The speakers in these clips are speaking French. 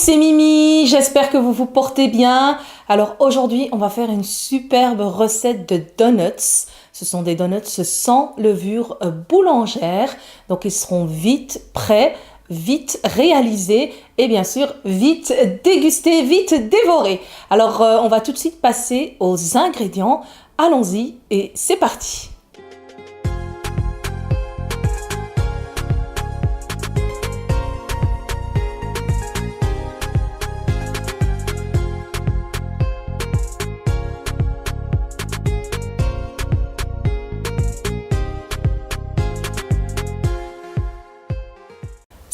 c'est Mimi, j'espère que vous vous portez bien. Alors aujourd'hui, on va faire une superbe recette de donuts. Ce sont des donuts sans levure boulangère, donc ils seront vite prêts, vite réalisés et bien sûr vite dégustés, vite dévorés. Alors on va tout de suite passer aux ingrédients. Allons-y et c'est parti.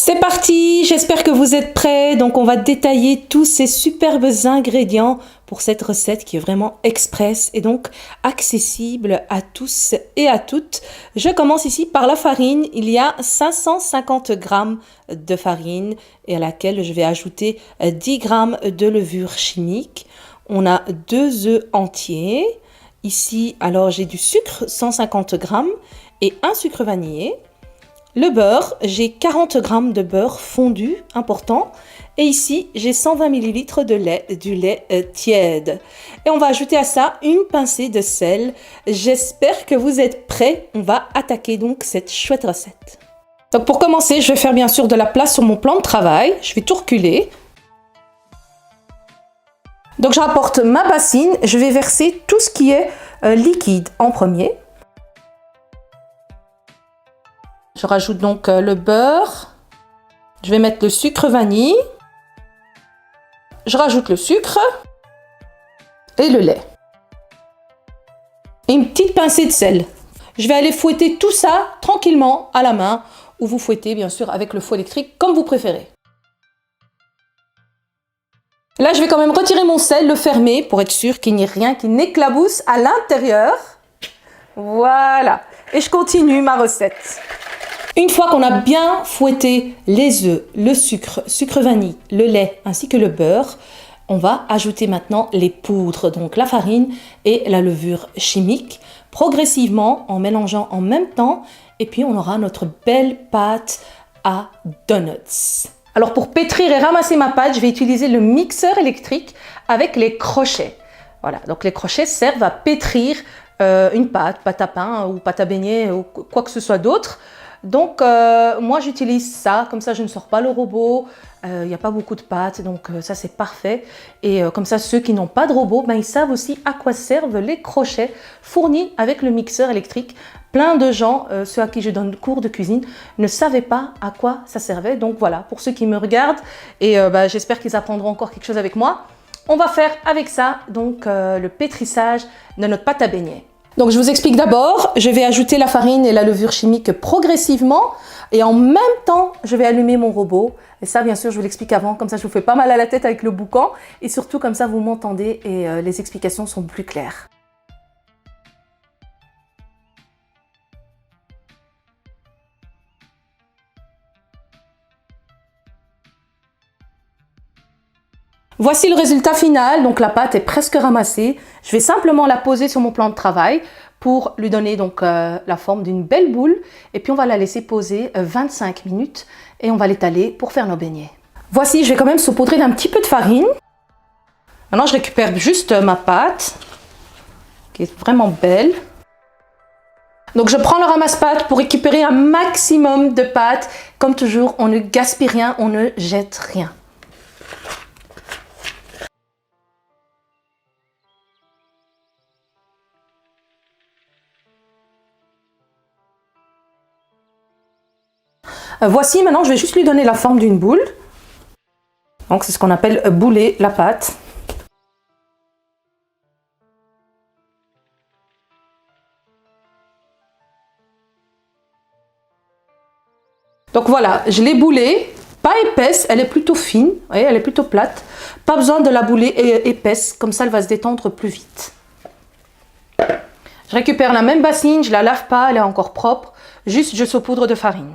C'est parti, j'espère que vous êtes prêts. Donc on va détailler tous ces superbes ingrédients pour cette recette qui est vraiment express et donc accessible à tous et à toutes. Je commence ici par la farine. Il y a 550 g de farine et à laquelle je vais ajouter 10 g de levure chimique. On a 2 œufs entiers. Ici, alors j'ai du sucre, 150 g et un sucre vanillé. Le beurre, j'ai 40 g de beurre fondu, important. Et ici, j'ai 120 ml de lait, du lait tiède. Et on va ajouter à ça une pincée de sel. J'espère que vous êtes prêts. On va attaquer donc cette chouette recette. Donc pour commencer, je vais faire bien sûr de la place sur mon plan de travail. Je vais tout reculer. Donc je rapporte ma bassine. Je vais verser tout ce qui est liquide en premier. Je rajoute donc le beurre. Je vais mettre le sucre vanille. Je rajoute le sucre et le lait. Et une petite pincée de sel. Je vais aller fouetter tout ça tranquillement à la main ou vous fouettez bien sûr avec le fouet électrique comme vous préférez. Là, je vais quand même retirer mon sel, le fermer pour être sûr qu'il n'y ait rien qui n'éclabousse à l'intérieur. Voilà. Et je continue ma recette. Une fois qu'on a bien fouetté les œufs, le sucre vanille, le lait ainsi que le beurre, on va ajouter maintenant les poudres, donc la farine et la levure chimique, progressivement en mélangeant en même temps et puis on aura notre belle pâte à donuts. Alors pour pétrir et ramasser ma pâte, je vais utiliser le mixeur électrique avec les crochets. Voilà, donc les crochets servent à pétrir une pâte à pain ou pâte à beignet ou quoi que ce soit d'autre. Donc moi j'utilise ça, comme ça je ne sors pas le robot, il n'y a pas beaucoup de pâte, donc ça c'est parfait. Et comme ça ceux qui n'ont pas de robot, ben, ils savent aussi à quoi servent les crochets fournis avec le mixeur électrique. Plein de gens, ceux à qui je donne cours de cuisine, ne savaient pas à quoi ça servait. Donc voilà, pour ceux qui me regardent, et j'espère qu'ils apprendront encore quelque chose avec moi. On va faire avec ça donc le pétrissage de notre pâte à beignets. Donc je vous explique d'abord, je vais ajouter la farine et la levure chimique progressivement et en même temps, je vais allumer mon robot. Et ça, bien sûr, je vous l'explique avant, comme ça je vous fais pas mal à la tête avec le boucan et surtout comme ça vous m'entendez et les explications sont plus claires. Voici le résultat final, donc la pâte est presque ramassée. Je vais simplement la poser sur mon plan de travail pour lui donner donc la forme d'une belle boule. Et puis on va la laisser poser 25 minutes et on va l'étaler pour faire nos beignets. Voici, je vais quand même saupoudrer d'un petit peu de farine. Maintenant je récupère juste ma pâte qui est vraiment belle. Donc je prends le ramasse-pâte pour récupérer un maximum de pâte. Comme toujours, on ne gaspille rien, on ne jette rien. Voici, maintenant je vais juste lui donner la forme d'une boule. Donc c'est ce qu'on appelle bouler la pâte. Donc voilà, je l'ai boulée, pas épaisse, elle est plutôt fine, vous voyez, elle est plutôt plate. Pas besoin de la bouler épaisse, comme ça elle va se détendre plus vite. Je récupère la même bassine, je la lave pas, elle est encore propre. Juste je saupoudre de farine.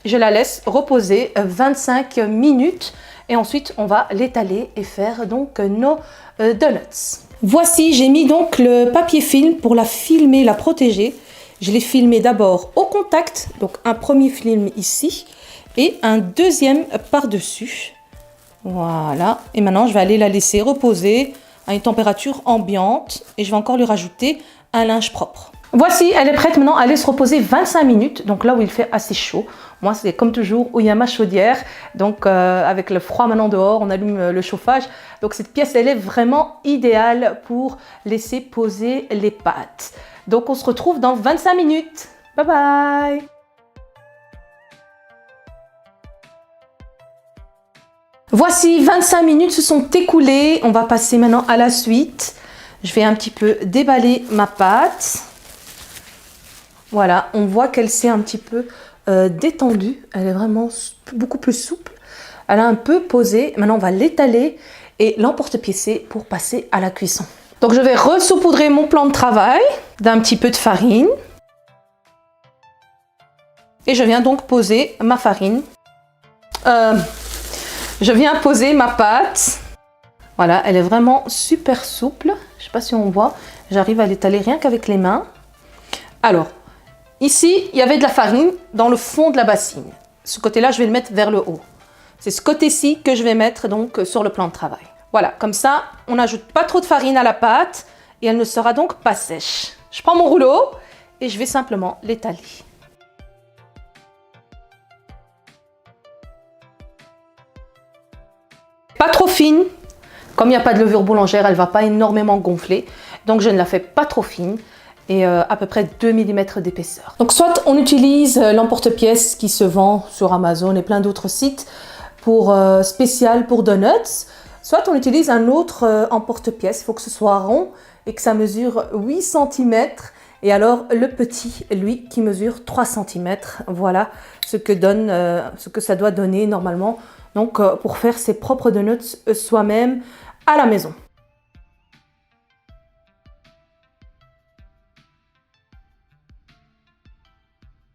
Je la laisse reposer 25 minutes et ensuite on va l'étaler et faire donc nos donuts. Voici, j'ai mis donc le papier film pour la filmer, la protéger. Je l'ai filmé d'abord au contact, donc un premier film ici et un deuxième par-dessus. Voilà. Et maintenant, je vais aller la laisser reposer à une température ambiante et je vais encore lui rajouter un linge propre. Voici, elle est prête maintenant à aller se reposer 25 minutes, donc là où il fait assez chaud. Moi, c'est comme toujours où il y a ma chaudière, donc avec le froid maintenant dehors, on allume le chauffage. Donc cette pièce, elle est vraiment idéale pour laisser poser les pâtes. Donc on se retrouve dans 25 minutes. Bye bye! Voici, 25 minutes se sont écoulées. On va passer maintenant à la suite. Je vais un petit peu déballer ma pâte. Voilà, on voit qu'elle s'est un petit peu détendue. Elle est vraiment beaucoup plus souple. Elle a un peu posé. Maintenant, on va l'étaler et l'emporte-piécer pour passer à la cuisson. Donc, je vais ressaupoudrer mon plan de travail d'un petit peu de farine. Et je viens donc poser ma farine. Je viens poser ma pâte. Voilà, elle est vraiment super souple. Je ne sais pas si on voit. J'arrive à l'étaler rien qu'avec les mains. Alors, ici, il y avait de la farine dans le fond de la bassine. Ce côté-là, je vais le mettre vers le haut. C'est ce côté-ci que je vais mettre donc sur le plan de travail. Voilà, comme ça, on n'ajoute pas trop de farine à la pâte et elle ne sera donc pas sèche. Je prends mon rouleau et je vais simplement l'étaler. Pas trop fine. Comme il n'y a pas de levure boulangère, elle ne va pas énormément gonfler. Donc, je ne la fais pas trop fine. Et à peu près 2 mm d'épaisseur. Donc soit on utilise l'emporte-pièce qui se vend sur Amazon et plein d'autres sites pour spécial pour donuts, soit on utilise un autre emporte-pièce. Il faut que ce soit rond et que ça mesure 8 cm. Et alors le petit, lui, qui mesure 3 cm. Voilà ce que ça doit donner normalement. Donc pour faire ses propres donuts soi-même à la maison.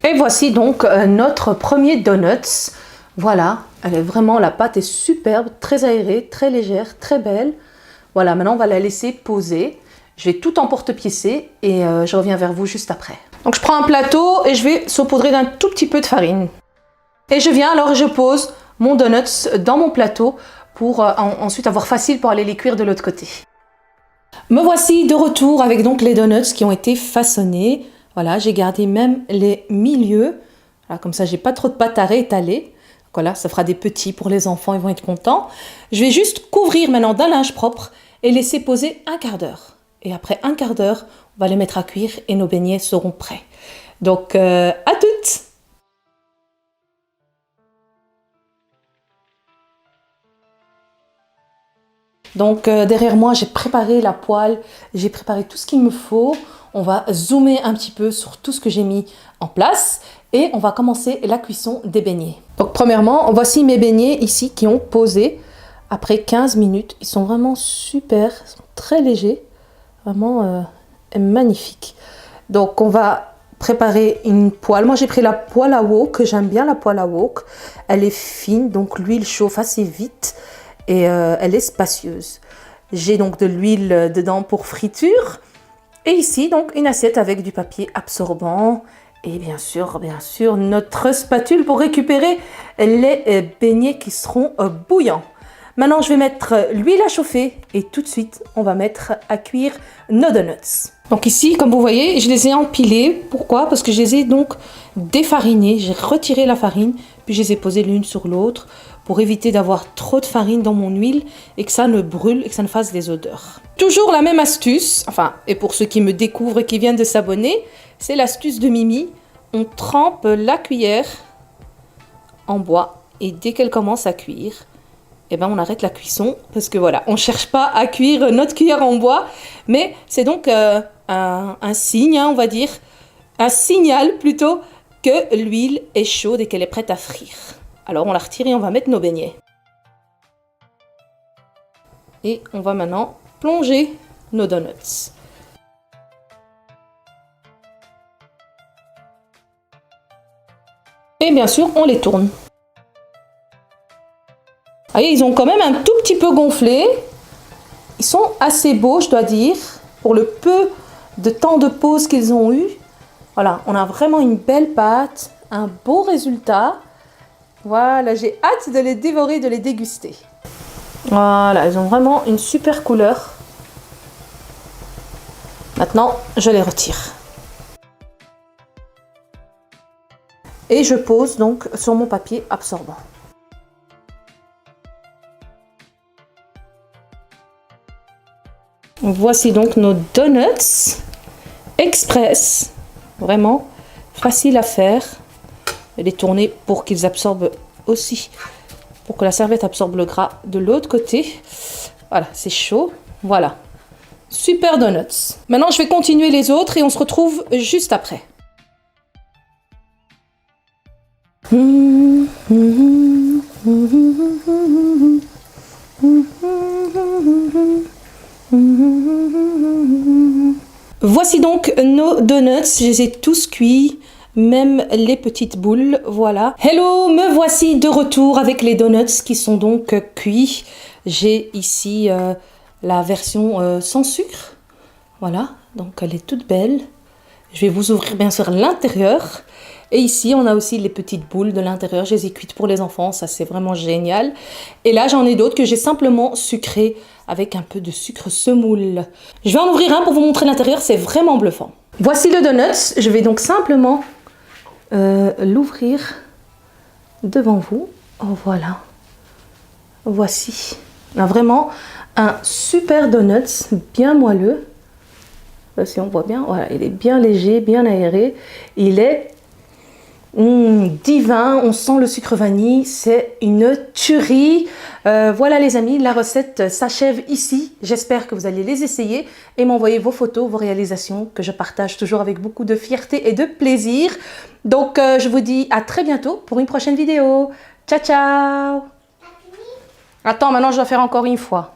Et voici donc notre premier donuts. Voilà, elle est vraiment, la pâte est superbe, très aérée, très légère, très belle. Voilà, maintenant on va la laisser poser. Je vais tout emporte-piécer et je reviens vers vous juste après. Donc je prends un plateau et je vais saupoudrer d'un tout petit peu de farine. Et je viens, alors je pose mon donuts dans mon plateau pour ensuite avoir facile pour aller les cuire de l'autre côté. Me voici de retour avec donc les donuts qui ont été façonnés. Voilà, j'ai gardé même les milieux. Voilà, comme ça, j'ai pas trop de pâte à réétaler. Voilà, ça fera des petits pour les enfants, ils vont être contents. Je vais juste couvrir maintenant d'un linge propre et laisser poser un quart d'heure. Et après un quart d'heure, on va les mettre à cuire et nos beignets seront prêts. Donc, à toutes! Donc, derrière moi, j'ai préparé la poêle, j'ai préparé tout ce qu'il me faut. On va zoomer un petit peu sur tout ce que j'ai mis en place et on va commencer la cuisson des beignets. Donc premièrement, voici mes beignets ici qui ont posé après 15 minutes. Ils sont vraiment super, ils sont très légers, vraiment magnifiques. Donc on va préparer une poêle. Moi j'ai pris la poêle à wok, j'aime bien la poêle à wok. Elle est fine, donc l'huile chauffe assez vite et elle est spacieuse. J'ai donc de l'huile dedans pour friture. Et ici, donc, une assiette avec du papier absorbant et bien sûr, notre spatule pour récupérer les beignets qui seront bouillants. Maintenant, je vais mettre l'huile à chauffer et tout de suite, on va mettre à cuire nos donuts. Donc ici, comme vous voyez, je les ai empilés. Pourquoi? Parce que je les ai donc défarinés. J'ai retiré la farine, puis je les ai posés l'une sur l'autre pour éviter d'avoir trop de farine dans mon huile et que ça ne brûle et que ça ne fasse des odeurs. Toujours la même astuce, enfin, et pour ceux qui me découvrent et qui viennent de s'abonner, c'est l'astuce de Mimi. On trempe la cuillère en bois et dès qu'elle commence à cuire, eh ben on arrête la cuisson parce que voilà, on ne cherche pas à cuire notre cuillère en bois, mais c'est donc un signe, hein, on va dire, un signal plutôt que l'huile est chaude et qu'elle est prête à frire. Alors on la retire et on va mettre nos beignets. Et on va maintenant plonger nos donuts. Et bien sûr, on les tourne. Vous voyez, ils ont quand même un tout petit peu gonflé. Ils sont assez beaux, je dois dire, pour le peu de temps de pause qu'ils ont eu. Voilà, on a vraiment une belle pâte, un beau résultat. Voilà, j'ai hâte de les dévorer, de les déguster. Voilà, ils ont vraiment une super couleur. Maintenant, je les retire. Et je pose donc sur mon papier absorbant. Voici donc nos donuts express. Vraiment facile à faire. Et les tourner pour qu'ils absorbent aussi, pour que la serviette absorbe le gras de l'autre côté. Voilà, c'est chaud. Voilà. Super donuts. Maintenant, je vais continuer les autres et on se retrouve juste après. Voici donc nos donuts. Je les ai tous cuits, même les petites boules. Voilà. Hello, me voici de retour avec les donuts qui sont donc cuits. J'ai ici la version sans sucre. Voilà, donc elle est toute belle. Je vais vous ouvrir bien sûr l'intérieur. Et ici, on a aussi les petites boules de l'intérieur. Je les ai cuites pour les enfants, ça c'est vraiment génial. Et là, j'en ai d'autres que j'ai simplement sucrées avec un peu de sucre semoule. Je vais en ouvrir un pour vous montrer l'intérieur, c'est vraiment bluffant. Voici le donut. Je vais donc simplement l'ouvrir devant vous. Oh, voilà. Voici. On a vraiment un super donut, bien moelleux. Si on voit bien, voilà, il est bien léger, bien aéré. Il est divin, on sent le sucre vanille, c'est une tuerie. Voilà les amis, la recette s'achève ici. J'espère que vous allez les essayer et m'envoyer vos photos, vos réalisations que je partage toujours avec beaucoup de fierté et de plaisir. Donc je vous dis à très bientôt pour une prochaine vidéo. Ciao ciao. Attends, maintenant je dois faire encore une fois.